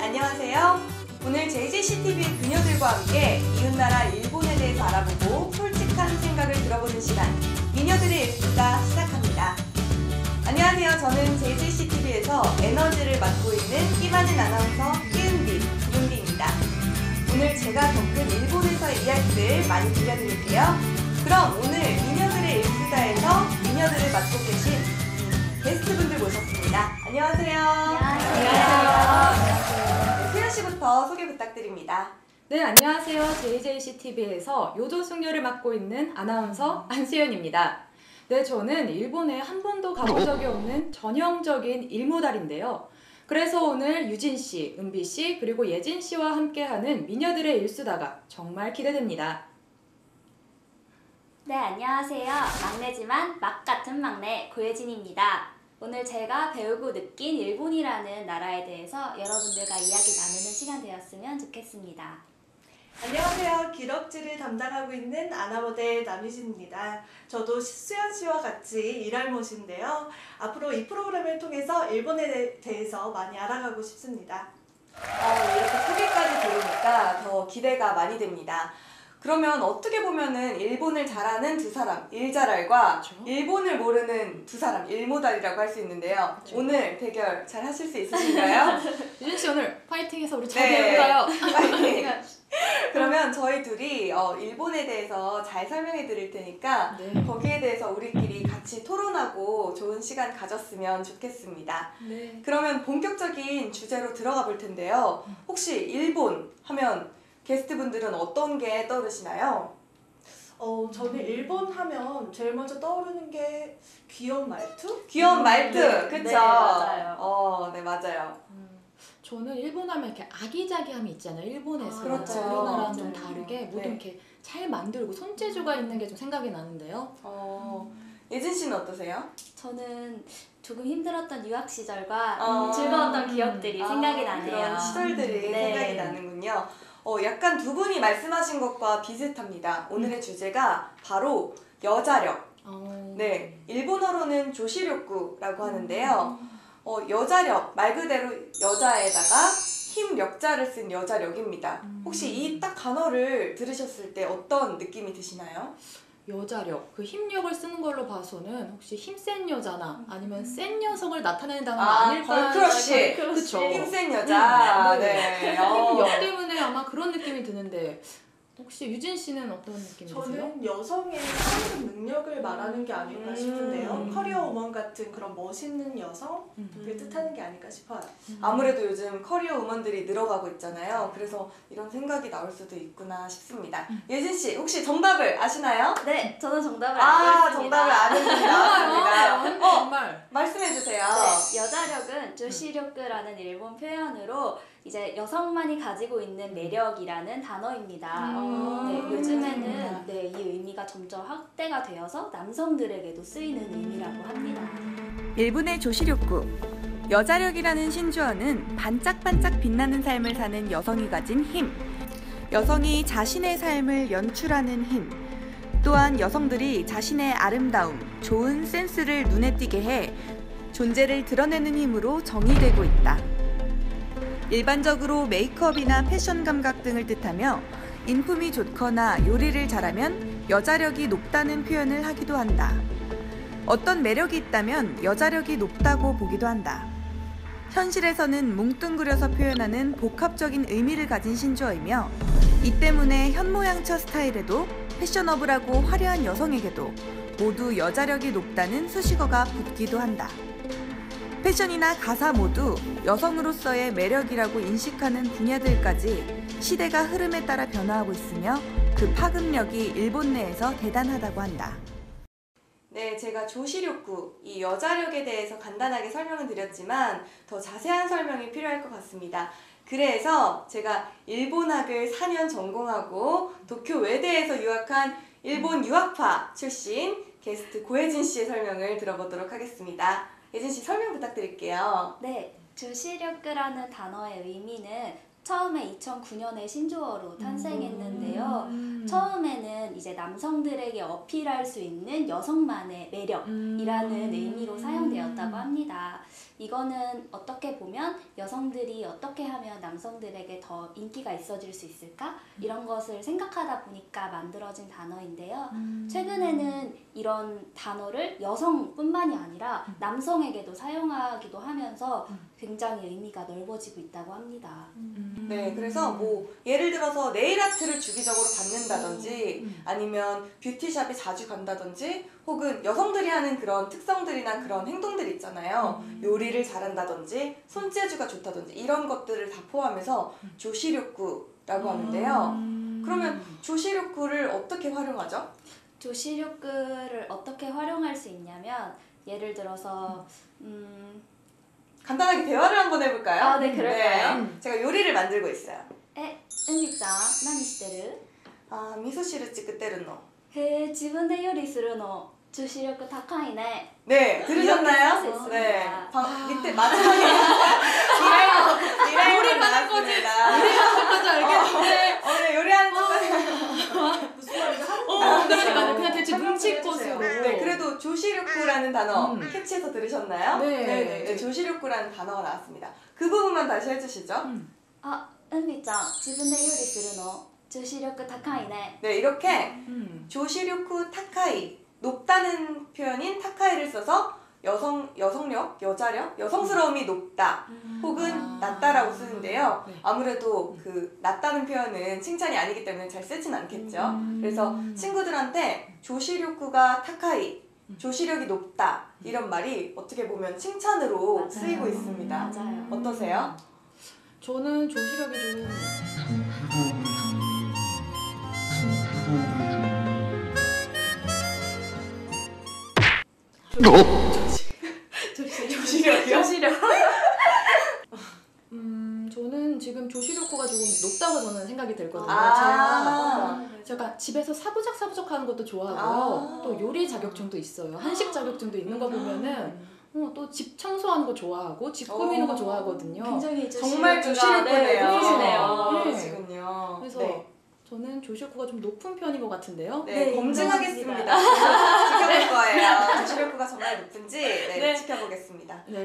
안녕하세요. 오늘 JJCTV 그녀들과 함께 이웃나라 일본에 대해서 알아보고 솔직한 생각을 들어보는 시간, 미녀들의 일수가 시작합니다. 안녕하세요. 저는 JJCTV에서 에너지를 맡고 있는 끼많은 아나운서 끼은비, 김은비입니다. 오늘 제가 겪은 일본에서의 이야기들 많이 들려드릴게요. 그럼 오늘 미녀들의 일수다에서 미녀들을 맡고 계신 게스트분들 모셨습니다. 안녕하세요. 안녕하세요. 수연 씨부터 소개 부탁드립니다. 네, 안녕하세요. JJCTV에서 요조숙녀를 맡고 있는 아나운서 안수연입니다. 네, 저는 일본에 한 번도 가본 적이 없는 전형적인 일모달인데요. 그래서 오늘 유진 씨, 은비 씨, 그리고 예진 씨와 함께하는 미녀들의 일수다가 정말 기대됩니다. 네, 안녕하세요. 막내지만 막 같은 막내 고예진입니다. 오늘 제가 배우고 느낀 일본이라는 나라에 대해서 여러분들과 이야기 나누는 시간 되었으면 좋겠습니다. 안녕하세요. 기럭지를 담당하고 있는 아나모델 남유진입니다. 저도 수연 씨와 같이 일할못인데요. 앞으로 이 프로그램을 통해서 일본에 대해서 많이 알아가고 싶습니다. 이렇게 소개까지 들으니까 더 기대가 많이 됩니다. 그러면 어떻게 보면은 일본을 잘하는 두 사람, 일자랄과 그렇죠. 일본을 모르는 두 사람, 일모달이라고 할 수 있는데요. 그렇죠. 오늘 대결 잘 하실 수 있으신가요? 유진 씨 오늘 파이팅해서 우리 잘 네. 배워볼까요? 그러면 저희 둘이 일본에 대해서 잘 설명해 드릴 테니까 네. 거기에 대해서 우리끼리 같이 토론하고 좋은 시간 가졌으면 좋겠습니다. 네. 그러면 본격적인 주제로 들어가 볼 텐데요. 혹시 일본 하면 게스트분들은 어떤 게 떠오르시나요? 저는 일본 하면 제일 먼저 떠오르는 게 귀여운 말투? 귀여운 말투, 그쵸? 네, 맞아요. 네, 맞아요. 저는 일본 하면 이렇게 아기자기함이 있잖아요. 일본에서. 그렇죠. 우리나라랑 좀 네. 다르게 모두 네. 이렇게 잘 만들고 손재주가 있는 게 좀 생각이 나는데요. 예진 씨는 어떠세요? 저는 조금 힘들었던 유학 시절과 아. 즐거웠던 기억들이 생각이 나네요. 그런 시절들이 네. 생각이 나는군요. 약간 두 분이 말씀하신 것과 비슷합니다. 오늘의 주제가 바로 여자력. 네, 일본어로는 조시력구라고 하는데요. 여자력, 말 그대로 여자에다가 힘력자를 쓴 여자력입니다. 혹시 이 딱 단어를 들으셨을 때 어떤 느낌이 드시나요? 여자력, 그 힘력을 쓰는 걸로 봐서는 혹시 힘센 여자나 아니면 센 여성을 나타내는 단어가 아닐까? 걸크러쉬. 그쵸. 힘센 여자. 네. 네. 힘력 때문에 아마 그런 느낌이 드는데 혹시 유진 씨는 어떤 느낌이세요? 저는 여성의 사회적 능력을 말하는 게 아닐까 싶은데요. 커리어 우먼 같은 그런 멋있는 여성을 뜻하는 게 아닐까 싶어요. 아무래도 요즘 커리어 우먼들이 늘어가고 있잖아요. 그래서 이런 생각이 나올 수도 있구나 싶습니다. 예진 씨, 혹시 정답을 아시나요? 네, 저는 정답을 알고 있습니다. 정답을 아는 분이 나왔습니다. 정말. 말씀해주세요. 네, 여자력은 조시력이라는 일본 표현으로 이제 여성만이 가지고 있는 매력이라는 단어입니다. 네, 요즘에는 이 의미가 점점 확대가 되어서 남성들에게도 쓰이는 의미라고 합니다. 일본의 조시력구. 여자력이라는 신조어는 반짝반짝 빛나는 삶을 사는 여성이 가진 힘. 여성이 자신의 삶을 연출하는 힘. 또한 여성들이 자신의 아름다움, 좋은 센스를 눈에 띄게 해 존재를 드러내는 힘으로 정의되고 있다. 일반적으로 메이크업이나 패션 감각 등을 뜻하며 인품이 좋거나 요리를 잘하면 여자력이 높다는 표현을 하기도 한다. 어떤 매력이 있다면 여자력이 높다고 보기도 한다. 현실에서는 뭉뚱그려서 표현하는 복합적인 의미를 가진 신조어이며 이 때문에 현모양처 스타일에도 패셔너블하고 화려한 여성에게도 모두 여자력이 높다는 수식어가 붙기도 한다. 패션이나 가사 모두 여성으로서의 매력이라고 인식하는 분야들까지 시대가 흐름에 따라 변화하고 있으며 그 파급력이 일본 내에서 대단하다고 한다. 네, 제가 조시력구, 이 여자력에 대해서 간단하게 설명을 드렸지만 더 자세한 설명이 필요할 것 같습니다. 그래서 제가 일본학을 4년 전공하고 도쿄 외대에서 유학한 일본 유학파 출신 게스트 고예진 씨의 설명을 들어보도록 하겠습니다. 예진 씨 설명 부탁드릴게요. 네, 조시력이라는 단어의 의미는 처음에 2009년에 신조어로 탄생했는데요. 처음에는 이제 남성들에게 어필할 수 있는 여성만의 매력이라는 의미로 사용되었다고 합니다. 이거는 어떻게 보면 여성들이 어떻게 하면 남성들에게 더 인기가 있어질 수 있을까? 이런 것을 생각하다 보니까 만들어진 단어인데요. 최근에는 이런 단어를 여성뿐만이 아니라 남성에게도 사용하기도 하면서 굉장히 의미가 넓어지고 있다고 합니다. 네, 그래서 뭐 예를 들어서 네일 아트를 주기적으로 받는다든지 아니면 뷰티샵에 자주 간다든지 혹은 여성들이 하는 그런 특성들이나 그런 행동들 있잖아요. 요리를 잘한다든지 손재주가 좋다든지 이런 것들을 다 포함해서 조시력구라고 하는데요. 그러면 조시력구를 어떻게 활용하죠? 조시력구를 어떻게 활용할 수 있냐면 예를 들어서 간단하게 대화를 한번 해볼까요? 아, 네, 그럴까요? 네, 제가 요리를 만들고 있어요. 은비ちゃん何してる? 아, 미소시를 찍을の. へえ、自分で料理するの女子力高いね. 네, 들으셨나요? 이렇게 네, 썼습니다. 밑에 마지막에 요리를 하는 거지. 까지 알겠는데. 오늘 요리하는 척. 무슨 말인지 그러니까요. 그냥 대체 눈치껏으로. 네, 그래도 조시력구라는 단어 캐치해서 들으셨나요? 네. 네, 조시력구라는 단어가 나왔습니다. 그 부분만 다시 해주시죠. あ、은비ちゃん自分で料理するの女子力高いね. 네, 이렇게 조시력구 타카이, 높다는 표현인 타카이를 써서 여성력, 여자력, 여성스러움이 높다 혹은 낮다라고 쓰는데요. 네. 아무래도 그 낮다는 표현은 칭찬이 아니기 때문에 잘 쓰진 않겠죠. 그래서 친구들한테 조시력구가 타카이, 조시력이 높다 이런 말이 어떻게 보면 칭찬으로 맞아요. 쓰이고 있습니다. 맞아요. 어떠세요? 저는 조시력이 조시력이요? 저는 지금 조시력구가 조금 높다고 저는 생각이 들거든요. 제가 집에서 사부작 하는 것도 좋아하고요. 또 요리 자격증도 있어요. 한식 자격증도 있는 거 보면은 또 집 청소하는 거 좋아하고 집 꾸미는 거 좋아하거든요. 굉장히 정말 조시력구가 조시력구네요. 높으시네요. 그러시군요. 그래서 네. 저는 조시력구가 좀 높은 편인 것 같은데요. 네, 네, 검증하겠습니다. 지켜볼 거예요. 조시력구가 정말 높은지 네. 지켜보겠습니다. 네.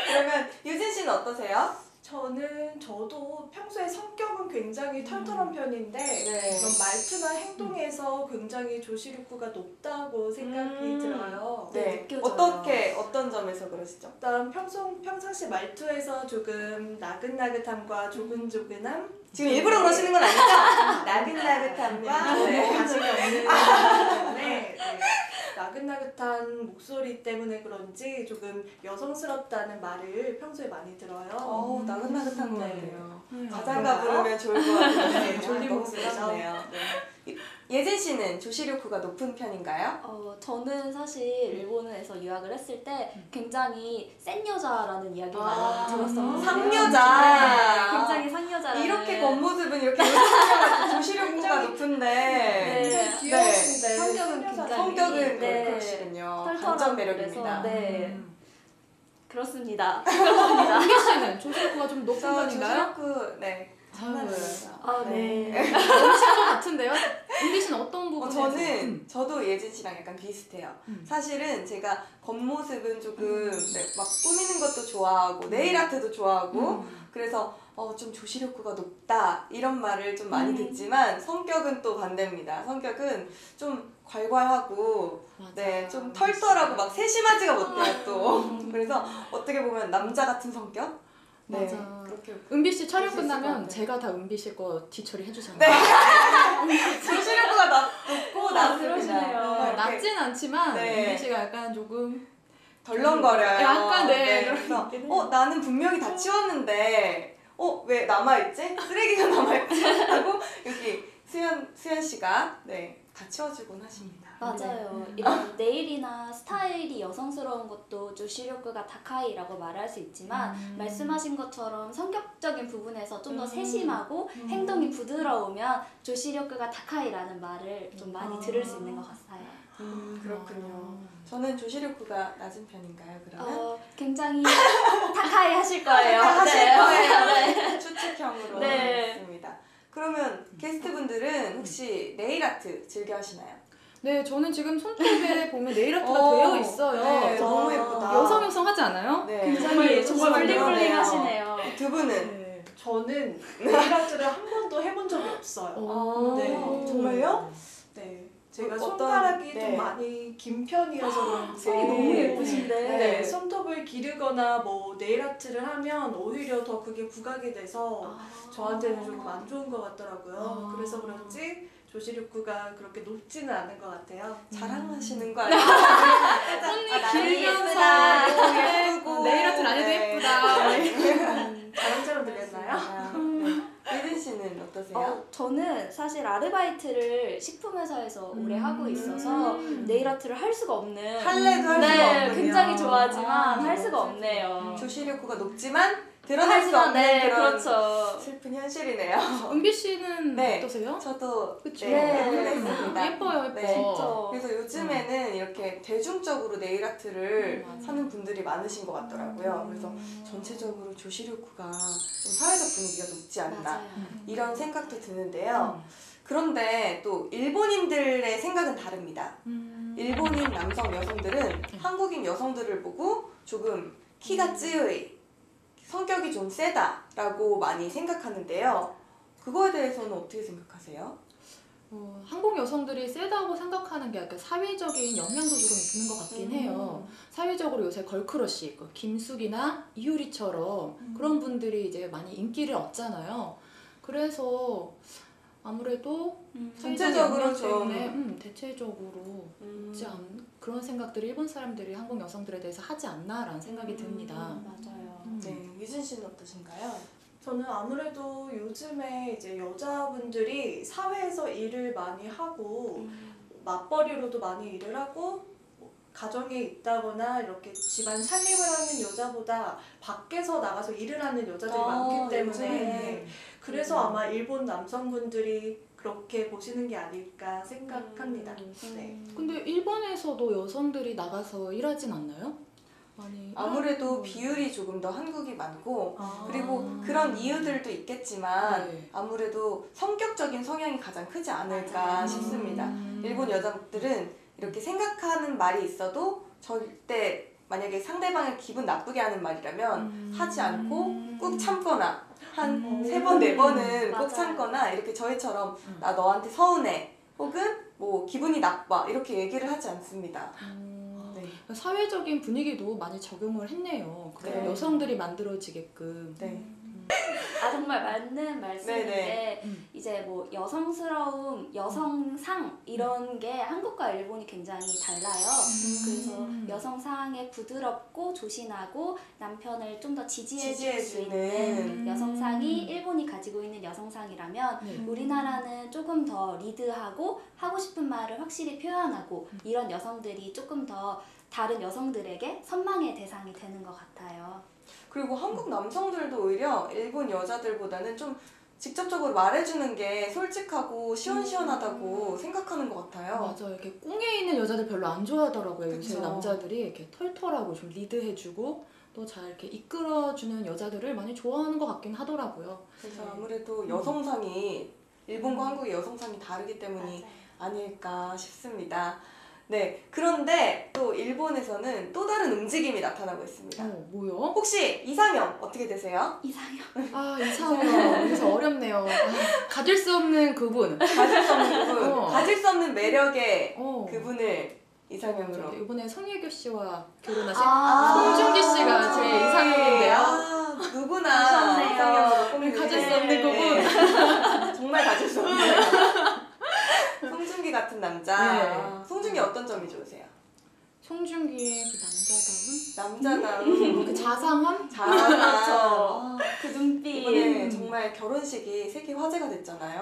그러면 유진 씨는 어떠세요? 저도 평소에 성격은 굉장히 털털한 편인데 이런 말투나 행동에서 굉장히 조시력구가 높다고 생각이 들어요. 네, 느껴져요. 어떤 점에서 그러시죠? 일단 평상시 말투에서 조금 나긋나긋함과 조근조근함 지금 일부러 그러시는 건 아니죠? 나긋나긋함과 관심이 없는 때문에 나긋나긋한 목소리 때문에 그런지 조금 여성스럽다는 말을 평소에 많이 들어요. 나긋나긋한 것 네. 같아요. 네. 자장가 부르면 좋을 것 같은데 졸린 너무 목소리죠. 그러시네요. 네. 예진 씨는 조시력구가 높은 편인가요? 저는 사실 일본에서 유학을 했을 때 굉장히 센 여자라는 이야기를 많이 들었었거든요. 상여자. 네, 굉장히 상여자라는. 이렇게 겉모습은 이렇게 못생겨가지고 조시력구가 높은데 네. 귀여우신데 성격은 굉장히 성격은 네. 그러시군요. 털털하고 반전 매력입니다. 그래서, 네. 그렇습니다. 은기 씨는 조시력구가 좀 높은 저 편인가요? 조시력구 장난이에요. 아, 네. 넘으신 것 같은데요? 은기 씨는 어떤 부분에서? 저도 예진 씨랑 약간 비슷해요. 사실은 제가 겉모습은 조금 막 꾸미는 것도 좋아하고 네일 아트도 좋아하고 그래서 좀 조시력구가 높다 이런 말을 좀 많이 듣지만 성격은 또 반대입니다. 성격은 좀 괄괄하고 네, 좀 털털하고 막 세심하지가 못해요 또. 그래서 어떻게 보면 남자 같은 성격? 네, 맞아. 그렇게 은비 씨 촬영 볼수 있을 것 끝나면 같아요. 제가 다 은비 씨 거 뒤처리 해주잖아요. 조시력구가 높고 낮습니다. 그러시네요. 이렇게 낮진 않지만 네. 은비 씨가 약간 조금 덜렁거려요. 약간, 네. 그래서 나는 분명히 다 치웠는데 왜 남아있지? 쓰레기가 남아있지? 하고 여기 수연 씨가 다 치워주곤 하십니다. 맞아요. 이런 네일이나 스타일이 여성스러운 것도 조시력구가 다카이라고 말할 수 있지만 말씀하신 것처럼 성격적인 부분에서 좀 더 세심하고 행동이 부드러우면 조시력구가 다카이라는 말을 좀 많이 들을 수 있는 것 같아요. 그렇군요. 저는 조시력구가 낮은 편인가요, 그러면? 굉장히 다카이 하실 거예요. 하실 네. 거예요. 네. 추측형으로 네. 하겠습니다. 그러면 게스트분들은 혹시 네일 아트 즐겨 하시나요? 네, 저는 지금 손톱에 보면 네일 아트가 어, 되어 있어요. 네, 너무 예쁘다. 여성 하지 않아요? 네. 정말 블링블링 하시네요. 두 분은? 네. 저는 네일 아트를 한 번도 해본 적이 없어요. 오. 네. 정말요? 네. 제가 어떤- 손가락이 네. 좀 많이 긴 편이어서 그런지 손이 너무 예쁘신데. 네, 손톱을 기르거나 뭐 네일 아트를 하면 오히려 더 그게 부각이 돼서 저한테는 조금 안 좋은 것 같더라고요. 아. 그래서 그런지 조시력구가 그렇게 높지는 않은 것 같아요. 자랑하시는 거 아니에요? 손이 예쁘다. 예쁘고 네일 아트를 안 해도 네. 예쁘다. 자랑처럼 들렸나요? 예진 씨는 어떠세요? 저는 사실 아르바이트를 식품회사에서 오래 하고 있어서 네일 아트를 할 수가 없는 할래도 할 수가 네, 없군요. 굉장히 좋아하지만 아, 할 수가 없네요. 조시력구가 높지만 드러낼 수 하지만 없는 네, 그런 그렇죠. 슬픈 현실이네요. 은비 씨는 네. 어떠세요? 저도 그쵸? 네, 했습니다. 예뻐요, 예뻐. 네. 진짜. 그래서 요즘에는 이렇게 대중적으로 네일 아트를 맞아. 사는 분들이 많으신 것 같더라고요. 그래서 전체적으로 조시력구가 좀 사회적 분위기가 높지 않나 맞아요. 이런 생각도 드는데요. 그런데 또 일본인들의 생각은 다릅니다. 일본인 남성 여성들은 한국인 여성들을 보고 조금 키가 찌의, 성격이 좀 세다라고 많이 생각하는데요. 그거에 대해서는 어떻게 생각하세요? 한국 여성들이 세다고 생각하는 게 약간 사회적인 영향도 조금 있는 것 같긴 해요. 사회적으로 요새 걸크러쉬, 김숙이나 이효리처럼 그런 분들이 이제 많이 인기를 얻잖아요. 그래서 아무래도 전체적으로 영향 좀 때문에 대체적으로 있지 그런 생각들을 일본 사람들이 한국 여성들에 대해서 하지 않나라는 생각이 듭니다. 맞아요. 네, 유진 씨는 어떠신가요? 저는 아무래도 요즘에 이제 여자분들이 사회에서 일을 많이 하고 맞벌이로도 많이 일을 하고 가정에 있다거나 이렇게 집안 살림을 하는 여자보다 밖에서 나가서 일을 하는 여자들이 많기 때문에 요즘에는. 그래서 아마 일본 남성분들이 그렇게 보시는 게 아닐까 생각합니다. 네. 근데 일본에서도 여성들이 나가서 일하진 않나요? 많이 아무래도 비율이 조금 더 한국이 많고 아. 그리고 그런 이유들도 있겠지만 네. 아무래도 성격적인 성향이 가장 크지 않을까 맞아요. 싶습니다. 일본 여자들은 이렇게 생각하는 말이 있어도 절대 만약에 상대방을 기분 나쁘게 하는 말이라면 하지 않고 꾹 참거나 한 3번, 4번은 꼭 맞아요. 참거나 이렇게 저희처럼 나 너한테 서운해 혹은 뭐 기분이 나빠 이렇게 얘기를 하지 않습니다. 네. 사회적인 분위기도 많이 적용을 했네요. 네. 여성들이 만들어지게끔. 네. 정말 맞는 말씀인데 네네. 이제 뭐 여성스러움, 여성상 이런 게 한국과 일본이 굉장히 달라요. 그래서 여성상에 부드럽고 조신하고 남편을 좀 더 지지해줄 수 있는 여성상이 일본이 가지고 있는 여성상이라면 네. 우리나라는 조금 더 리드하고 하고 싶은 말을 확실히 표현하고 이런 여성들이 조금 더 다른 여성들에게 선망의 대상이 되는 것 같아요. 그리고 한국 남성들도 오히려 일본 여자들보다는 좀 직접적으로 말해주는 게 솔직하고 시원시원하다고 생각하는 것 같아요. 맞아요. 이렇게 꿍에 있는 여자들 별로 안 좋아하더라고요. 요새 그쵸. 남자들이 이렇게 털털하고 좀 리드해주고 또 잘 이렇게 이끌어주는 여자들을 많이 좋아하는 것 같긴 하더라고요. 그래서 아무래도 여성상이 일본과 한국의 여성상이 다르기 때문이 아닐까 싶습니다. 네, 그런데 또 일본에서는 또 다른 움직임이 나타나고 있습니다. 뭐요? 혹시 이상형 어떻게 되세요? 이상형. 아, 이상형. 그래서 어렵네요. 가질 수 없는 그분. 가질 수 없는 그분, 어. 가질 수 없는 매력의 어. 이분을 이상형으로. 저기 이번에 송혜교 씨와 결혼하신 아. 송중기 씨가 제 이상형인데요. 아, 누구나 하셨네요. 이상형으로 꼽는 가질 수 없는 네. 그분. 정말 가질 수 없는 송중기 같은 남자. 네. 송중기 어떤 점이 좋으세요? 송중기의 그 남자다운 그 자상함? 잘하죠. 그 눈빛. 이번에 정말 결혼식이 세계 화제가 됐잖아요.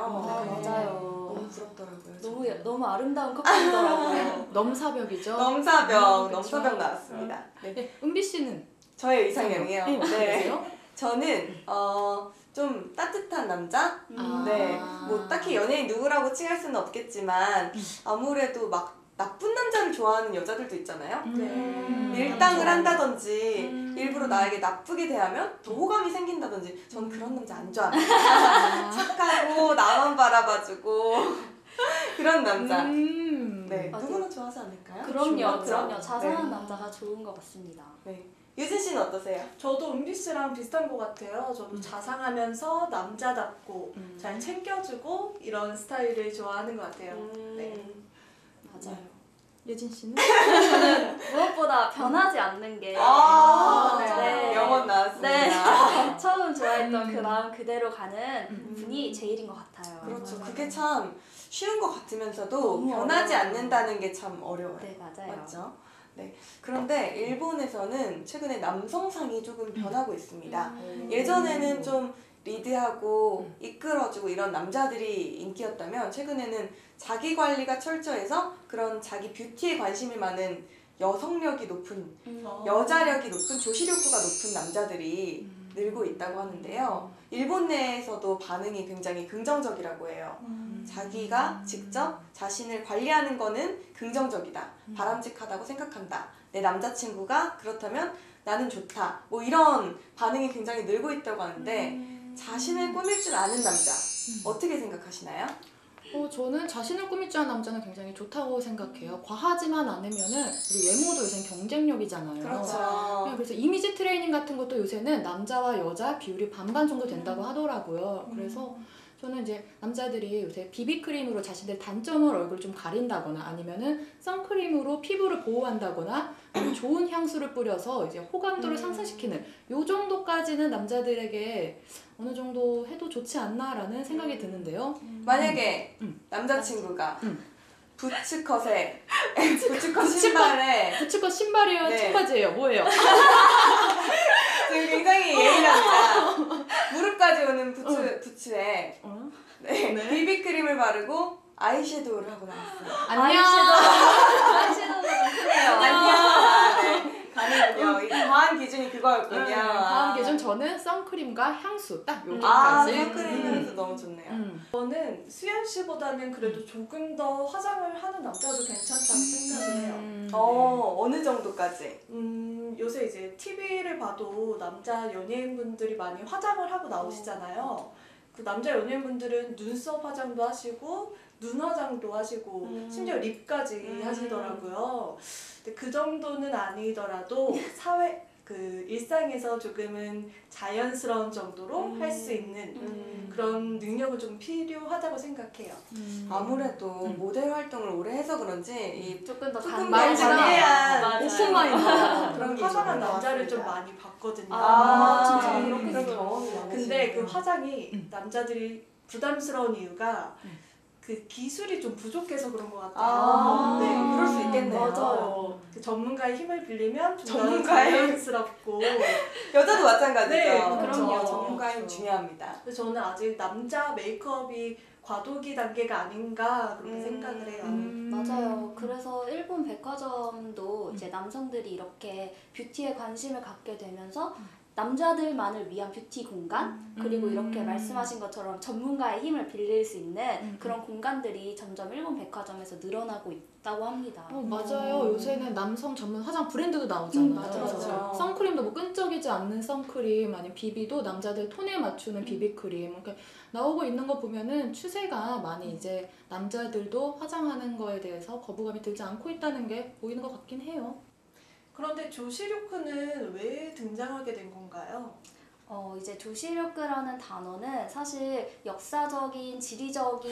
맞아요. 너무 부럽더라고요. 너무 아름다운 커플이더라고요. 넘사벽이죠. 넘사벽, 그쵸. 넘사벽 나왔습니다. 네. 네, 은비 씨는 저의 이상형이요. 네, 어떠세요? 저는 좀 따뜻한 남자. 아. 네, 뭐 딱히 연예인 누구라고 칭할 수는 없겠지만 아무래도 막 나쁜 남자를 좋아하는 여자들도 있잖아요. 밀당을 한다든지 일부러 나에게 나쁘게 대하면 더 호감이 생긴다든지 전 그런 남자 안 좋아합니다. 착하고 나만 바라봐주고 그런 남자. 네, 맞아요. 누구나 좋아하지 않을까요? 그럼요, 그렇죠? 그럼요. 자상한 네. 남자가 좋은 것 같습니다. 네. 유진 씨는 어떠세요? 저도 은비 씨랑 비슷한 것 같아요. 저도 자상하면서 남자답고 잘 챙겨주고 이런 스타일을 좋아하는 것 같아요. 네. 맞아요. 예진 씨는? 무엇보다 변하지 않는 게 네. 네. 영원 나왔습니다. 네. 처음 좋아했던 그 마음 그대로 가는 분이 제일인 것 같아요. 그렇죠. 맞아요. 그게 참 쉬운 것 같으면서도 너무 변하지 어려워요. 않는다는 게 참 어려워요. 네, 맞아요. 맞죠? 네. 그런데 일본에서는 최근에 남성상이 조금 변하고 있습니다. 예전에는 좀 리드하고 이끌어주고 이런 남자들이 인기였다면 최근에는 자기 관리가 철저해서 그런 자기 뷰티에 관심이 많은 여성력이 높은 여자력이 높은 조시력구가 높은 남자들이 늘고 있다고 하는데요. 일본 내에서도 반응이 굉장히 긍정적이라고 해요. 자기가 직접 자신을 관리하는 거는 긍정적이다. 바람직하다고 생각한다. 내 남자친구가 그렇다면 나는 좋다. 뭐 이런 반응이 굉장히 늘고 있다고 하는데 자신을 꾸밀 줄 아는 남자 어떻게 생각하시나요? 저는 자신을 꾸밀 줄 아는 남자는 굉장히 좋다고 생각해요. 과하지만 않으면은 우리 외모도 요새 경쟁력이잖아요. 그렇죠. 그래서 이미지 트레이닝 같은 것도 요새는 남자와 여자 비율이 반반 정도 된다고 하더라고요. 그래서 저는 이제 남자들이 요새 비비크림으로 자신들 단점을 얼굴 좀 가린다거나 아니면은 선크림으로 피부를 보호한다거나 좋은 향수를 뿌려서 이제 호감도를 상승시키는 요 정도까지는 남자들에게 어느 정도 해도 좋지 않나라는 생각이 드는데요. 만약에 남자친구가 부츠컷에 부츠컷 신발에 부츠컷 신발이에요? 네. 청바지예요? 뭐예요? 지금 굉장히 예민합니다. 무릎까지 오는 부츠에 네. 비비크림을 바르고 아이섀도우를 하고 나왔어요. 안녕. 아이섀도우가 좀 크네요. 안녕. 네. 가는군요. 이 과한 기준이 그거였군요. 다음 기준 저는 선크림과 향수 딱 아, 여기까지. 선크림 향수 너무 좋네요. 저는 수연 씨보다는 그래도 조금 더 화장을 하는 남자도 괜찮다고 생각을 해요. 어느 정도까지? 요새 이제 TV를 봐도 남자 연예인분들이 많이 화장을 하고 나오시잖아요. 그 남자 연예인분들은 눈썹 화장도 하시고 눈 화장도 하시고 심지어 립까지 하시더라고요. 근데 그 정도는 아니더라도 사회 그 일상에서 조금은 자연스러운 정도로 할 수 있는 그런 능력은 좀 필요하다고 생각해요. 아무래도 모델 활동을 오래 해서 그런지 이 조금 더 조금 단단한 더 관대한 맞아요. 오픈마인드. 그런 게 화장한 있는 것 남자를 좀 같습니다. 많이 봤거든요. 진짜 네. 그렇겠어요. 그런 경험이 근데 그 많으시네요. 화장이 남자들이 부담스러운 이유가 그 기술이 좀 부족해서 그런 것 같아요. 네, 그럴 수 있겠네요. 맞아요. 그 전문가의 힘을 빌리면 좀 더 전문가의- 자연스럽고. 여자도 마찬가지죠. 네, 그렇죠. 그럼요. 전문가의 힘 그렇죠. 중요합니다. 그래서 저는 아직 남자 메이크업이 과도기 단계가 아닌가 그렇게 생각을 해요. 맞아요. 그래서 일본 백화점도 이제 남성들이 이렇게 뷰티에 관심을 갖게 되면서 남자들만을 위한 뷰티 공간 그리고 이렇게 말씀하신 것처럼 전문가의 힘을 빌릴 수 있는 그런 공간들이 점점 일본 백화점에서 늘어나고 있다고 합니다. 맞아요. 요새는 남성 전문 화장 브랜드도 나오잖아요. 맞아요. 그래서 선크림도 뭐 끈적이지 않는 선크림, 아니면 비비도 남자들 톤에 맞추는 비비크림 이렇게 나오고 있는 거 보면은 추세가 많이 이제 남자들도 화장하는 거에 대해서 거부감이 들지 않고 있다는 게 보이는 것 같긴 해요. 그런데 조시류크는 왜 등장하게 된 건가요? 이제 조시력이라는 단어는 사실 역사적인, 지리적인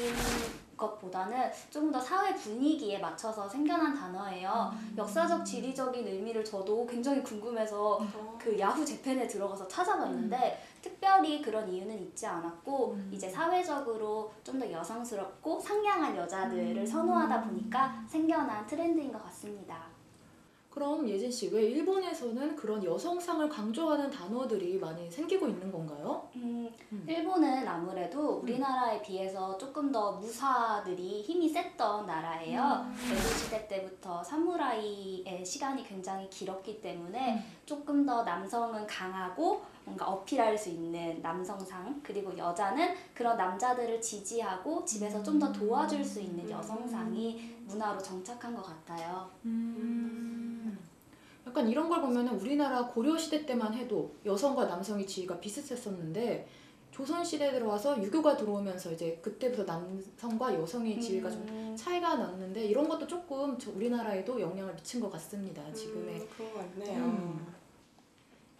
것보다는 조금 더 사회 분위기에 맞춰서 생겨난 단어예요. 역사적, 지리적인 의미를 저도 굉장히 궁금해서 그 야후 재팬에 들어가서 찾아봤는데 특별히 그런 이유는 있지 않았고 이제 사회적으로 좀 더 여성스럽고 상냥한 여자들을 선호하다 보니까 생겨난 트렌드인 것 같습니다. 그럼 예진 씨, 왜 일본에서는 그런 여성상을 강조하는 단어들이 많이 생기고 있는 건가요? 일본은 아무래도 우리나라에 비해서 조금 더 무사들이 힘이 셌던 나라예요. 에도시대 때부터 사무라이의 시간이 굉장히 길었기 때문에 조금 더 남성은 강하고 뭔가 어필할 수 있는 남성상, 그리고 여자는 그런 남자들을 지지하고 집에서 좀 더 도와줄 수 있는 여성상이 문화로 정착한 것 같아요. 약간 이런 걸 보면은 우리나라 고려시대 때만 해도 여성과 남성의 지위가 비슷했었는데 조선시대에 들어와서 유교가 들어오면서 이제 그때부터 남성과 여성의 지위가 좀 차이가 났는데 이런 것도 조금 우리나라에도 영향을 미친 것 같습니다. 지금의 그런 것 같네요.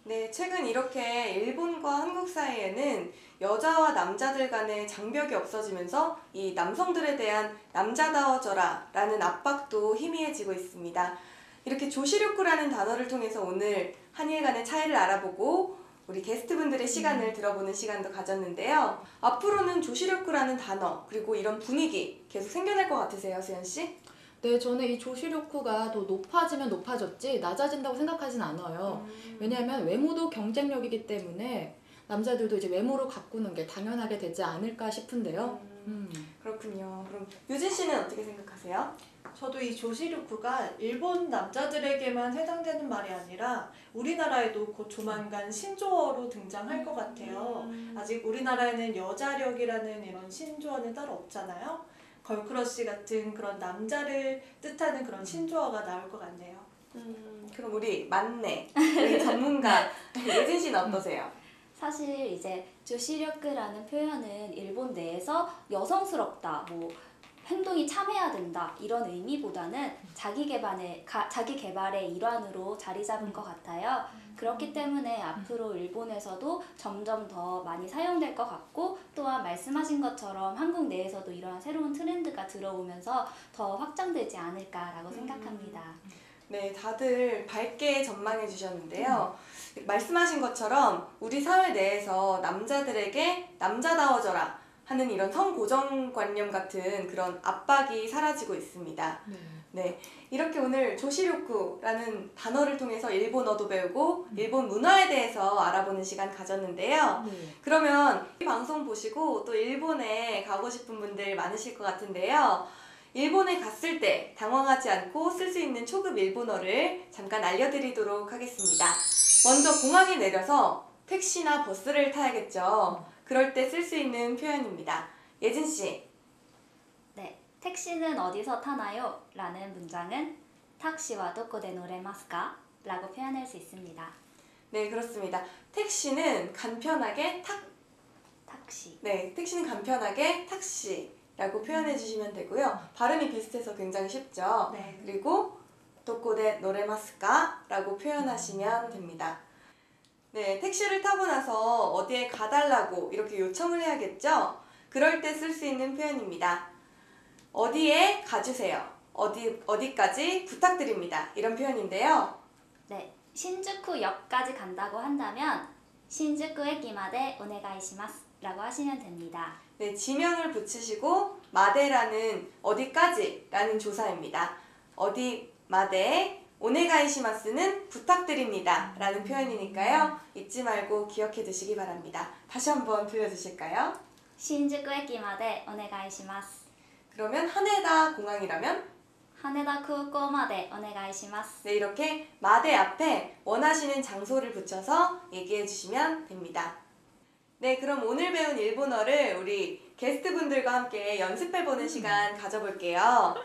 네, 최근 이렇게 일본과 한국 사이에는 여자와 남자들 간의 장벽이 없어지면서 이 남성들에 대한 남자다워져라 라는 압박도 희미해지고 있습니다. 이렇게 조시류쿠라는 단어를 통해서 오늘 한일 간의 차이를 알아보고 우리 게스트분들의 시간을 들어보는 시간도 가졌는데요. 앞으로는 조시류쿠라는 단어 그리고 이런 분위기 계속 생겨날 것 같으세요, 수연 씨? 네, 저는 이 조시류쿠가 더 높아지면 높아졌지 낮아진다고 생각하진 않아요. 왜냐하면 외모도 경쟁력이기 때문에 남자들도 이제 외모를 가꾸는 게 당연하게 되지 않을까 싶은데요. 그렇군요. 그럼 유진 씨는 어떻게 생각하세요? 저도 이 조시류쿠가 일본 남자들에게만 해당되는 말이 아니라 우리나라에도 곧 조만간 신조어로 등장할 것 같아요. 아직 우리나라에는 여자력이라는 이런 신조어는 따로 없잖아요. 걸크러쉬 같은 그런 남자를 뜻하는 그런 신조어가 나올 것 같네요. 그럼 우리 만내, 우리 전문가 예진 씨는 어떠세요? 사실 이제 조시력이라는 표현은 일본 내에서 여성스럽다, 뭐 행동이 참해야 된다 이런 의미보다는 자기 개발의 일환으로 자리 잡은 것 같아요. 그렇기 때문에 앞으로 일본에서도 점점 더 많이 사용될 것 같고 또한 말씀하신 것처럼 한국 내에서도 이러한 새로운 트렌드가 들어오면서 더 확장되지 않을까라고 생각합니다. 네, 다들 밝게 전망해 주셨는데요. 말씀하신 것처럼 우리 사회 내에서 남자들에게 남자다워져라 하는 이런 성고정관념 같은 그런 압박이 사라지고 있습니다. 네, 이렇게 오늘 조시류쿠라는 단어를 통해서 일본어도 배우고 일본 문화에 대해서 알아보는 시간 가졌는데요. 그러면 이 방송 보시고 또 일본에 가고 싶은 분들 많으실 것 같은데요. 일본에 갔을 때 당황하지 않고 쓸 수 있는 초급 일본어를 잠깐 알려드리도록 하겠습니다. 먼저 공항에 내려서 택시나 버스를 타야겠죠. 그럴 때 쓸 수 있는 표현입니다. 예진 씨. 네, 택시는 어디서 타나요? 라는 문장은 택시와 도코데 노레마스까? 라고 표현할 수 있습니다. 네, 그렇습니다. 택시는 간편하게 택시. 네, 택시는 간편하게 탁시라고 표현해 주시면 되고요. 발음이 비슷해서 굉장히 쉽죠. 네. 그리고 도코데 노레마스까? 라고 표현하시면 됩니다. 네, 택시를 타고 나서 어디에 가달라고 이렇게 요청을 해야겠죠? 그럴 때 쓸 수 있는 표현입니다. 어디에 가주세요. 어디까지 부탁드립니다. 이런 표현인데요. 네, 신주쿠역까지 간다고 한다면 신주쿠 에키마데 오네가이시마스 라고 하시면 됩니다. 네, 지명을 붙이시고 마데라는 어디까지 라는 조사입니다. 어디 마데 오네가이시마스는 부탁드립니다 라는 표현이니까요. 잊지 말고 기억해 두시기 바랍니다. 다시 한번 들려주실까요? 신주쿠 에키마데 오네가이시마스. 그러면 하네다 공항이라면? 하네다 쿠코마데 오네가이시마스. 네, 이렇게 마데 앞에 원하시는 장소를 붙여서 얘기해 주시면 됩니다. 네, 그럼 오늘 배운 일본어를 우리 게스트분들과 함께 연습해보는 시간 가져볼게요.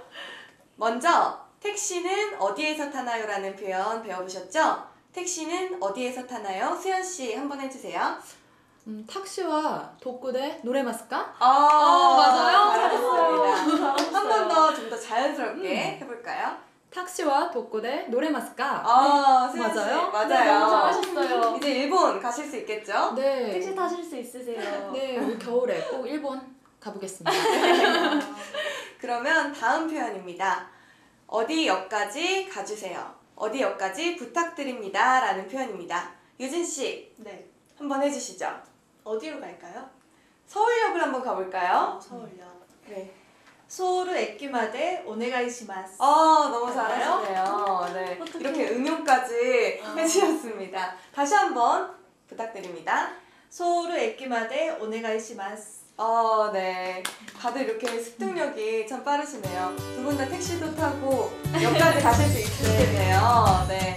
먼저 택시는 어디에서 타나요? 라는 표현 배워보셨죠? 택시는 어디에서 타나요? 수연씨 한번 해주세요. 탁시와 도쿠데 노레마스까? 맞아요? 잘했어요. 한 번 더 좀 더 자연스럽게 해볼까요? 탁시와 도쿠데 노레마스까? 수연씨 맞아요? 맞아요. 네, 너무 잘하셨어요. 이제 일본 가실 수 있겠죠? 네. 택시 타실 수 있으세요? 네, 올 겨울에 꼭 일본 가보겠습니다. 그러면 다음 표현입니다. 어디 역까지 가주세요. 어디 역까지 부탁드립니다. 라는 표현입니다. 유진씨 네. 한번 해주시죠. 어디로 갈까요? 서울역을 한번 가볼까요? 서울역. 네. 소우루 에키마데 오네가이시마스. 너무 잘하시네요. 네. 이렇게 응용까지 해주셨습니다. 다시 한번 부탁드립니다. 소우루 에키마데 오네가이시마스. 네. 다들 이렇게 습득력이 참 빠르시네요. 두 분 다 택시도 타고 역까지 가실 수 있으시겠네요. 네.